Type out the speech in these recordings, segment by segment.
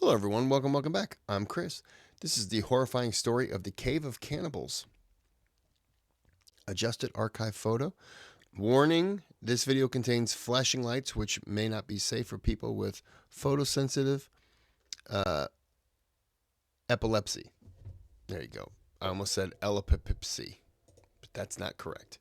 Hello everyone, welcome back. I'm Kris. This is the horrifying story of the Cave of Cannibals. Adjusted archive photo. Warning, this video contains flashing lights which may not be safe for people with photosensitive epilepsy. There you go. I almost said epilepsy, but that's not correct.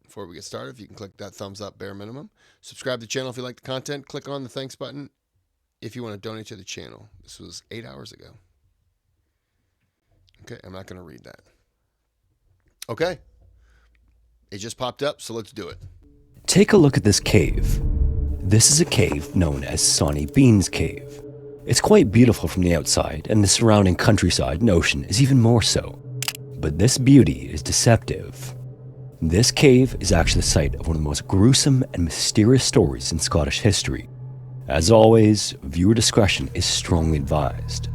Before we get started, if you can click that thumbs up bare minimum. Subscribe to the channel if you like the content. Click on the thanks button if you want to donate to the channel. This was 8 hours ago. Okay, I'm not going to read that. Okay. It just popped up, so let's do it. Take a look at this cave. This is a cave known as Sonny Bean's Cave. It's quite beautiful from the outside, and the surrounding countryside and ocean is even more so. But this beauty is deceptive. This cave is actually the site of one of the most gruesome and mysterious stories in Scottish history. As always, viewer discretion is strongly advised.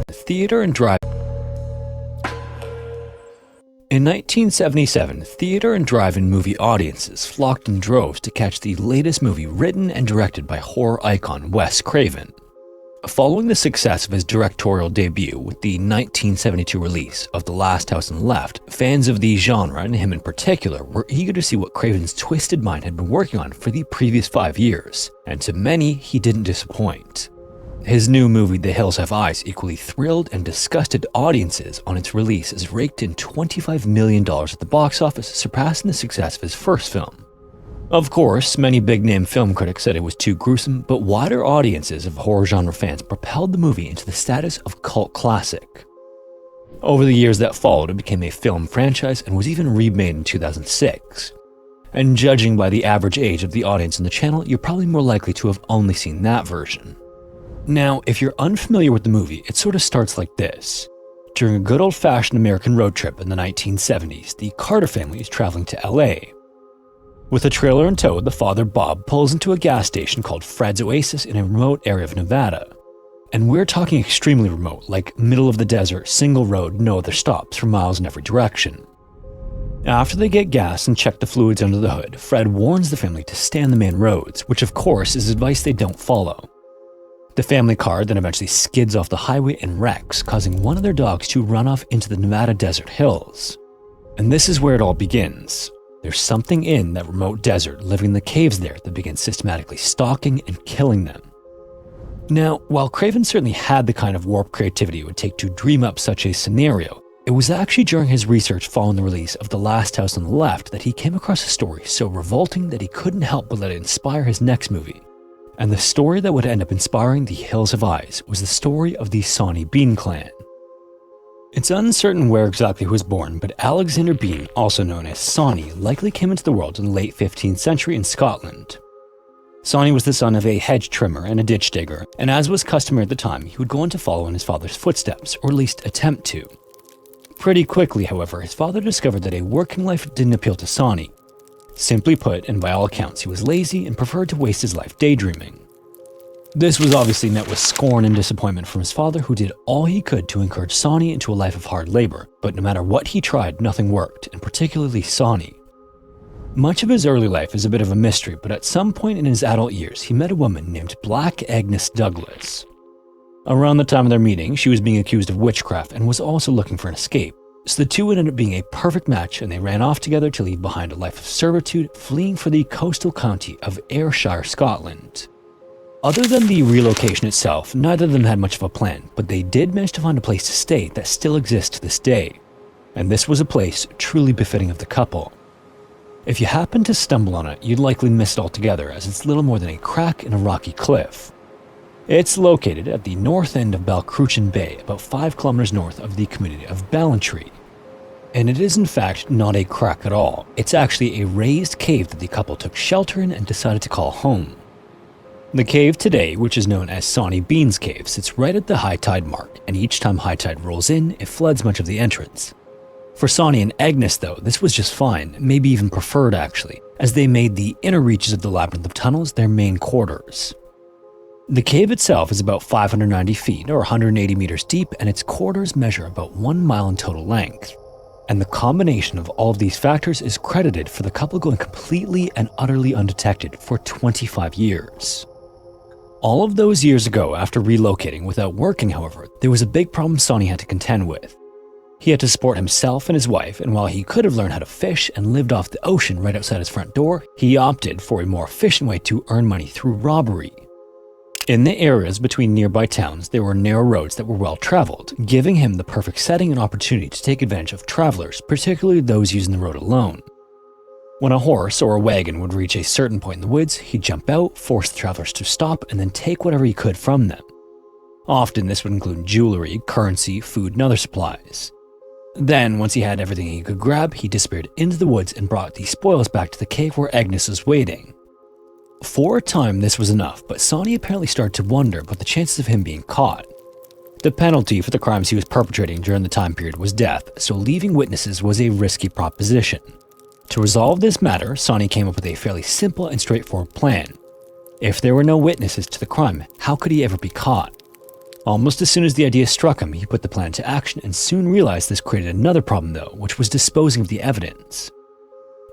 Theater and drive. In 1977, theater and drive-in movie audiences flocked in droves to catch the latest movie written and directed by horror icon Wes Craven. Following the success of his directorial debut with the 1972 release of The Last House on the Left, fans of the genre, and him in particular, were eager to see what Craven's twisted mind had been working on for the previous 5 years, and to many, he didn't disappoint. His new movie, The Hills Have Eyes, equally thrilled and disgusted audiences on its release as raked in $25 million at the box office, surpassing the success of his first film. Of course, many big-name film critics said it was too gruesome, but wider audiences of horror genre fans propelled the movie into the status of cult classic. Over the years that followed, it became a film franchise and was even remade in 2006. And judging by the average age of the audience on the channel, you're probably more likely to have only seen that version. Now, if you're unfamiliar with the movie, it sort of starts like this. During a good old-fashioned American road trip in the 1970s, the Carter family is traveling to LA. With a trailer in tow, the father Bob pulls into a gas station called Fred's Oasis in a remote area of Nevada. And we're talking extremely remote, like middle of the desert, single road, no other stops for miles in every direction. After they get gas and check the fluids under the hood, Fred warns the family to stay on the main roads, which of course is advice they don't follow. The family car then eventually skids off the highway and wrecks, causing one of their dogs to run off into the Nevada desert hills. And this is where it all begins. There's something in that remote desert living in the caves there that begins systematically stalking and killing them. Now, while Craven certainly had the kind of warped creativity it would take to dream up such a scenario, it was actually during his research following the release of The Last House on the Left that he came across a story so revolting that he couldn't help but let it inspire his next movie. And the story that would end up inspiring The Hills Have Eyes was the story of the Sonny Bean clan. It's uncertain where exactly he was born, but Alexander Bean, also known as Sonny, likely came into the world in the late 15th century in Scotland. Sonny was the son of a hedge trimmer and a ditch digger, and as was customary at the time, he would go on to follow in his father's footsteps, or at least attempt to. Pretty quickly, however, his father discovered that a working life didn't appeal to Sonny. Simply put, and by all accounts, he was lazy and preferred to waste his life daydreaming. This was obviously met with scorn and disappointment from his father, who did all he could to encourage Sonny into a life of hard labor, but no matter what he tried, nothing worked, and particularly Sonny. Much of his early life is a bit of a mystery, but at some point in his adult years, he met a woman named Black Agnes Douglas. Around the time of their meeting, she was being accused of witchcraft and was also looking for an escape, so the two ended up being a perfect match, and they ran off together to leave behind a life of servitude, fleeing for the coastal county of Ayrshire, Scotland. Other than the relocation itself, neither of them had much of a plan, but they did manage to find a place to stay that still exists to this day. And this was a place truly befitting of the couple. If you happen to stumble on it, you'd likely miss it altogether, as it's little more than a crack in a rocky cliff. It's located at the north end of Balcruchan Bay, about 5 kilometers north of the community of Ballantree. And it is in fact not a crack at all. It's actually a raised cave that the couple took shelter in and decided to call home. The cave today, which is known as Sonny Bean's Cave, sits right at the high tide mark, and each time high tide rolls in, it floods much of the entrance. For Sonny and Agnes though, this was just fine, maybe even preferred actually, as they made the inner reaches of the labyrinth of tunnels their main quarters. The cave itself is about 590 feet or 180 meters deep, and its corridors measure about 1 mile in total length. And the combination of all of these factors is credited for the couple going completely and utterly undetected for 25 years. All of those years ago, after relocating without working, however, there was a big problem Sonny had to contend with. He had to support himself and his wife, and while he could have learned how to fish and lived off the ocean right outside his front door, he opted for a more efficient way to earn money through robbery. In the areas between nearby towns, there were narrow roads that were well traveled, giving him the perfect setting and opportunity to take advantage of travelers, particularly those using the road alone. When a horse or a wagon would reach a certain point in the woods, he'd jump out, force the travelers to stop, and then take whatever he could from them. Often this would include jewelry, currency, food, and other supplies. Then, once he had everything he could grab, he disappeared into the woods and brought the spoils back to the cave where Agnes was waiting. For a time this was enough, but Sonny apparently started to wonder about the chances of him being caught. The penalty for the crimes he was perpetrating during the time period was death, so leaving witnesses was a risky proposition. To resolve this matter, Sonny came up with a fairly simple and straightforward plan. If there were no witnesses to the crime, how could he ever be caught? Almost as soon as the idea struck him, he put the plan into action and soon realized this created another problem though, which was disposing of the evidence.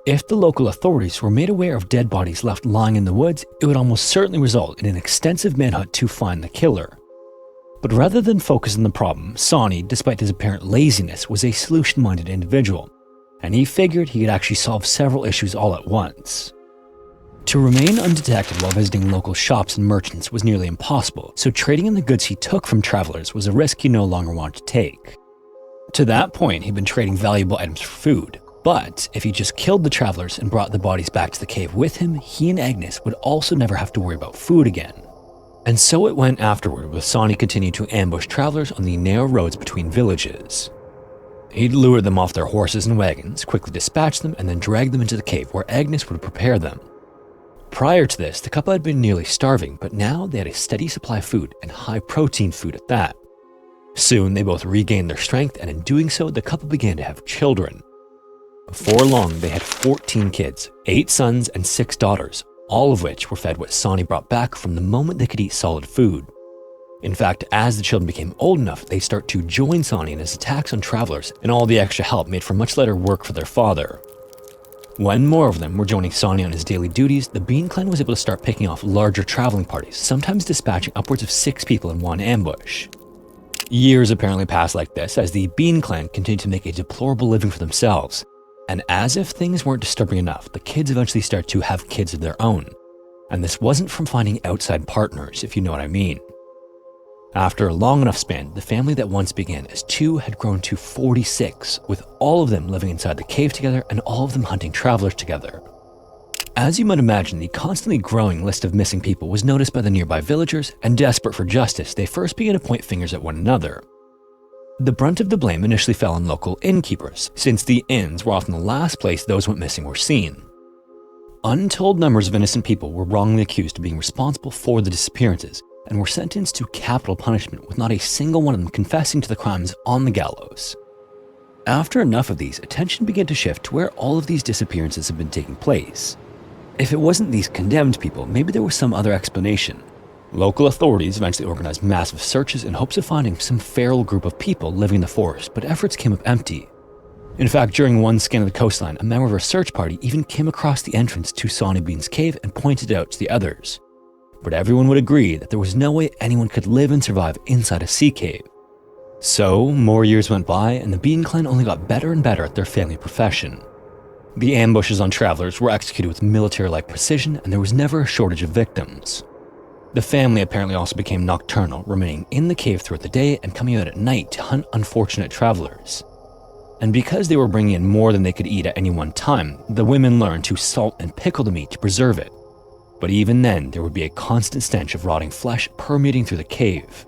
If the local authorities were made aware of dead bodies left lying in the woods, it would almost certainly result in an extensive manhunt to find the killer. But rather than focus on the problem, Sonny, despite his apparent laziness, was a solution-minded individual, and he figured he could actually solve several issues all at once. To remain undetected while visiting local shops and merchants was nearly impossible, so trading in the goods he took from travelers was a risk he no longer wanted to take. To that point, he'd been trading valuable items for food, but if he just killed the travelers and brought the bodies back to the cave with him, he and Agnes would also never have to worry about food again. And so it went afterward, with Sonny continuing to ambush travelers on the narrow roads between villages. He'd lure them off their horses and wagons, quickly dispatch them, and then drag them into the cave where Agnes would prepare them. Prior to this, the couple had been nearly starving, but now they had a steady supply of food, and high-protein food at that. Soon, they both regained their strength, and in doing so, the couple began to have children. Before long, they had 14 kids, 8 sons and 6 daughters, all of which were fed what Sonny brought back from the moment they could eat solid food. In fact, as the children became old enough, they start to join Sonny in his attacks on travelers, and all the extra help made for much lighter work for their father. When more of them were joining Sonny on his daily duties, the Bean Clan was able to start picking off larger traveling parties, sometimes dispatching upwards of 6 people in one ambush. Years apparently passed like this as the Bean Clan continued to make a deplorable living for themselves. And as if things weren't disturbing enough, the kids eventually started to have kids of their own. And this wasn't from finding outside partners, if you know what I mean. After a long enough span, the family that once began as 2 had grown to 46, with all of them living inside the cave together and all of them hunting travelers together. As you might imagine, the constantly growing list of missing people was noticed by the nearby villagers, and desperate for justice, they first began to point fingers at one another. The brunt of the blame initially fell on local innkeepers, since the inns were often the last place those went missing were seen. Untold numbers of innocent people were wrongly accused of being responsible for the disappearances, and were sentenced to capital punishment, with not a single one of them confessing to the crimes on the gallows. After enough of these, attention began to shift to where all of these disappearances had been taking place. If it wasn't these condemned people, maybe there was some other explanation. Local authorities eventually organized massive searches in hopes of finding some feral group of people living in the forest, but efforts came up empty. In fact, during one scan of the coastline, a member of a search party even came across the entrance to Sonny Bean's cave and pointed it out to the others. But everyone would agree that there was no way anyone could live and survive inside a sea cave. So, more years went by, and the Bean Clan only got better and better at their family profession. The ambushes on travelers were executed with military-like precision, and there was never a shortage of victims. The family apparently also became nocturnal, remaining in the cave throughout the day and coming out at night to hunt unfortunate travelers. And because they were bringing in more than they could eat at any one time, the women learned to salt and pickle the meat to preserve it. But even then, there would be a constant stench of rotting flesh permeating through the cave.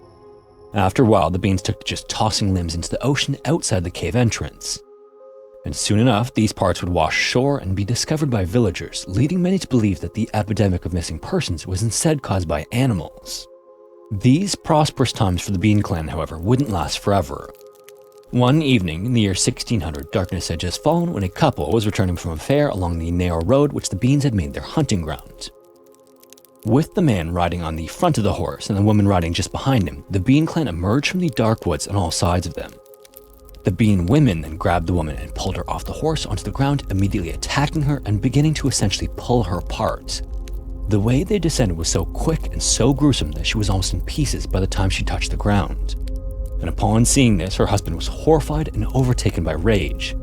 After a while, the Beans took to just tossing limbs into the ocean outside the cave entrance. And soon enough, these parts would wash ashore and be discovered by villagers, leading many to believe that the epidemic of missing persons was instead caused by animals. These prosperous times for the Bean Clan, however, wouldn't last forever. One evening in the year 1600, darkness had just fallen when a couple was returning from a fair along the narrow road which the Beans had made their hunting ground. With the man riding on the front of the horse and the woman riding just behind him, the Bean Clan emerged from the dark woods on all sides of them. The Bean women then grabbed the woman and pulled her off the horse onto the ground, immediately attacking her and beginning to essentially pull her apart. The way they descended was so quick and so gruesome that she was almost in pieces by the time she touched the ground. And upon seeing this, her husband was horrified and overtaken by rage.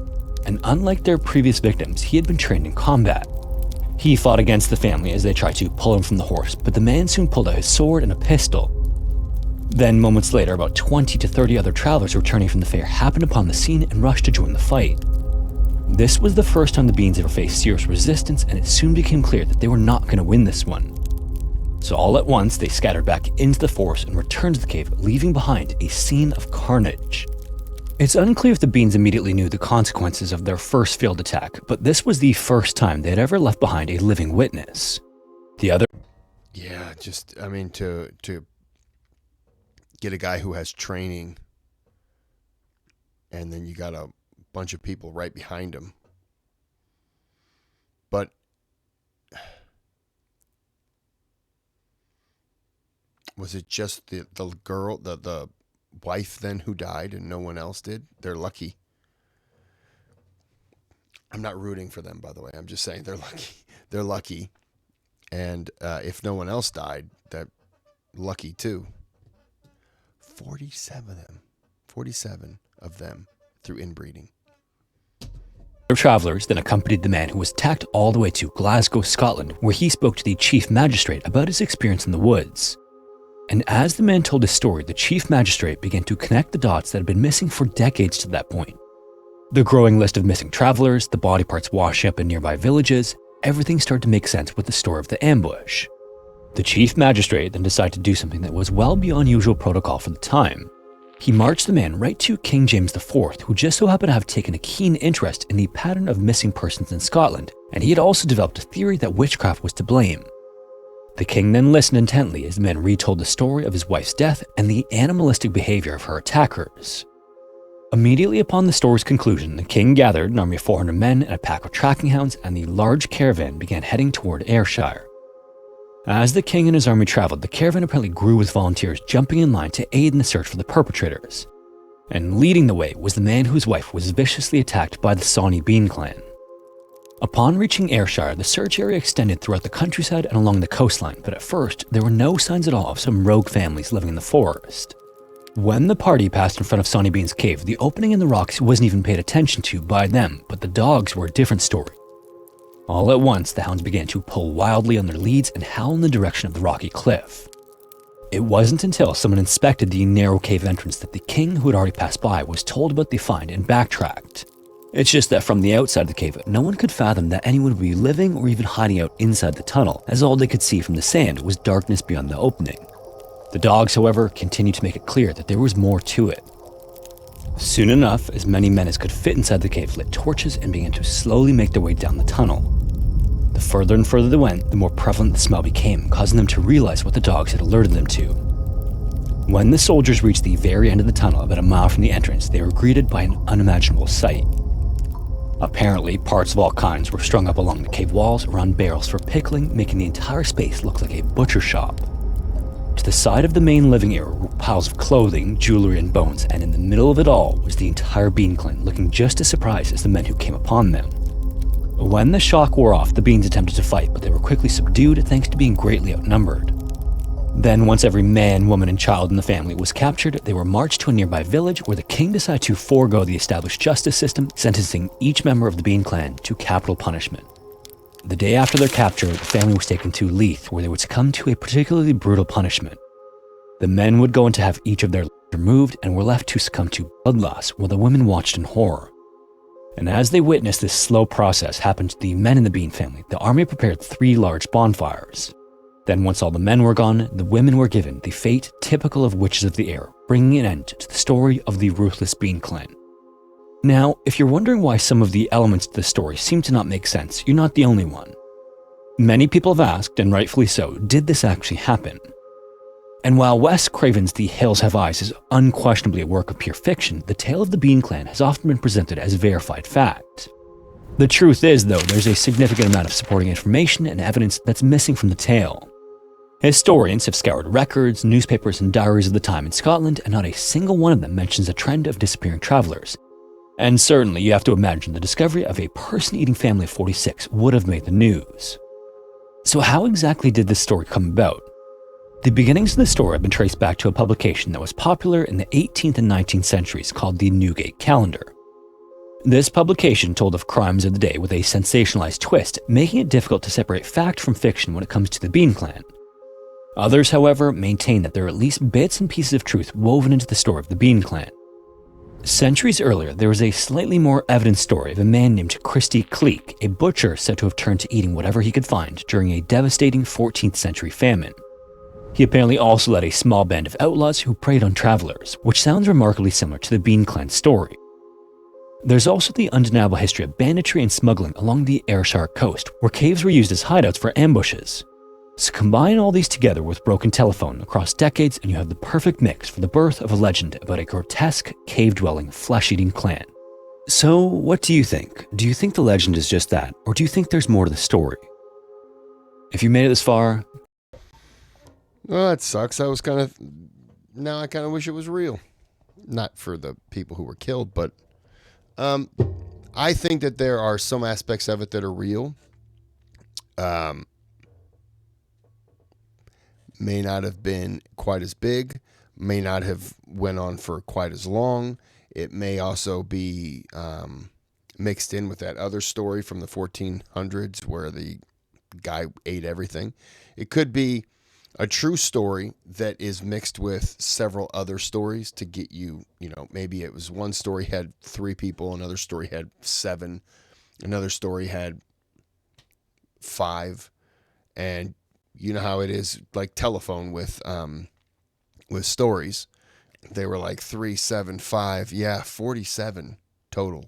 And unlike their previous victims, he had been trained in combat. He fought against the family as they tried to pull him from the horse, but the man soon pulled out his sword and a pistol. Then, moments later, about 20 to 30 other travelers returning from the fair happened upon the scene and rushed to join the fight. This was the first time the Beans ever faced serious resistance, and it soon became clear that they were not going to win this one. So all at once, they scattered back into the forest and returned to the cave, leaving behind a scene of carnage. It's unclear if the Beans immediately knew the consequences of their first failed attack, but this was the first time they had ever left behind a living witness. The other... Yeah, just, I mean, to get a guy who has training, and then you got a bunch of people right behind him. But was it just the girl, the wife then who died and no one else did? They're lucky. I'm not rooting for them, by the way. I'm just saying they're lucky. They're lucky. And if no one else died, that lucky too. 47 of them through inbreeding. Travelers then accompanied the man who was attacked all the way to Glasgow, Scotland, where he spoke to the chief magistrate about his experience in the woods. And as the man told his story, the chief magistrate began to connect the dots that had been missing for decades to that point. The growing list of missing travelers, the body parts washing up in nearby villages, everything started to make sense with the story of the ambush. The chief magistrate then decided to do something that was well beyond usual protocol for the time. He marched the man right to King James IV, who just so happened to have taken a keen interest in the pattern of missing persons in Scotland, and he had also developed a theory that witchcraft was to blame. The king then listened intently as the man retold the story of his wife's death and the animalistic behavior of her attackers. Immediately upon the story's conclusion, the king gathered an army of 400 men and a pack of tracking hounds, and the large caravan began heading toward Ayrshire. As the king and his army traveled, the caravan apparently grew with volunteers jumping in line to aid in the search for the perpetrators. And leading the way was the man whose wife was viciously attacked by the Sawney Bean clan. Upon reaching Ayrshire, the search area extended throughout the countryside and along the coastline, but at first, there were no signs at all of some rogue families living in the forest. When the party passed in front of Sawney Bean's cave, the opening in the rocks wasn't even paid attention to by them, but the dogs were a different story. All at once, the hounds began to pull wildly on their leads and howl in the direction of the rocky cliff. It wasn't until someone inspected the narrow cave entrance that the king, who had already passed by, was told about the find and backtracked. It's just that from the outside of the cave, no one could fathom that anyone would be living or even hiding out inside the tunnel, as all they could see from the sand was darkness beyond the opening. The dogs, however, continued to make it clear that there was more to it. Soon enough, as many men as could fit inside the cave lit torches and began to slowly make their way down the tunnel. The further and further they went, the more prevalent the smell became, causing them to realize what the dogs had alerted them to. When the soldiers reached the very end of the tunnel, about a mile from the entrance, they were greeted by an unimaginable sight. Apparently, parts of all kinds were strung up along the cave walls around barrels for pickling, making the entire space look like a butcher shop. To the side of the main living area were piles of clothing, jewelry, and bones, and in the middle of it all was the entire Bean clan, looking just as surprised as the men who came upon them. When the shock wore off, the Beans attempted to fight, but they were quickly subdued thanks to being greatly outnumbered. Then, once every man, woman, and child in the family was captured, they were marched to a nearby village where the king decided to forego the established justice system, sentencing each member of the Bean clan to capital punishment. The day after their capture, the family was taken to Leith, where they would succumb to a particularly brutal punishment. The men would go on to have each of their legs removed and were left to succumb to blood loss, while the women watched in horror. And as they witnessed this slow process happen to the men in the Bean family, the army prepared 3 large bonfires. Then once all the men were gone, the women were given the fate typical of witches of the air, bringing an end to the story of the ruthless Bean clan. Now, if you're wondering why some of the elements of the story seem to not make sense, you're not the only one. Many people have asked, and rightfully so, did this actually happen? And while Wes Craven's The Hills Have Eyes is unquestionably a work of pure fiction, the tale of the Bean clan has often been presented as verified fact. The truth is, though, there's a significant amount of supporting information and evidence that's missing from the tale. Historians have scoured records, newspapers, and diaries of the time in Scotland, and not a single one of them mentions a trend of disappearing travelers, And certainly you have to imagine the discovery of a person-eating family of 46 would have made the news. So how exactly did this story come about? The beginnings of the story have been traced back to a publication that was popular in the 18th and 19th centuries called the Newgate Calendar. This publication told of crimes of the day with a sensationalized twist, making it difficult to separate fact from fiction when it comes to the Bean Clan. Others, however, maintain that there are at least bits and pieces of truth woven into the story of the Bean Clan. Centuries earlier, there was a slightly more evident story of a man named Christy Cleek, a butcher said to have turned to eating whatever he could find during a devastating 14th century famine. He apparently also led a small band of outlaws who preyed on travelers, which sounds remarkably similar to the Bean Clan story. There's also the undeniable history of banditry and smuggling along the Ayrshire coast, where caves were used as hideouts for ambushes. So combine all these together with broken telephone across decades and you have the perfect mix for the birth of a legend about a grotesque, cave-dwelling, flesh-eating clan. So what do you think? Do you think the legend is just that, or do you think there's more to the story? If you made it this far... Well, that sucks. Now I kind of wish it was real. Not for the people who were killed, but I think that there are some aspects of it that are real. May not have been quite as big, may not have went on for quite as long. It may also be mixed in with that other story from the 1400s where the guy ate everything. It could be a true story that is mixed with several other stories to get you, maybe it was one story had 3 people, another story had 7, another story had 5, and you know how it is like telephone with stories. They were like 3, 7, 5, 47 total.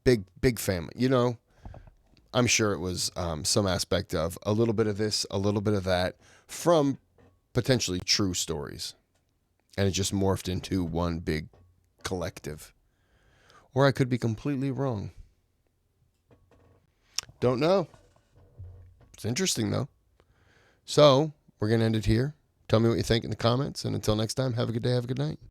Big family. I'm sure it was some aspect of a little bit of this, a little bit of that from potentially true stories. And it just morphed into one big collective. Or I could be completely wrong. Don't know. It's interesting though. So we're going to end it here. Tell me what you think in the comments. And until next time, have a good day, have a good night.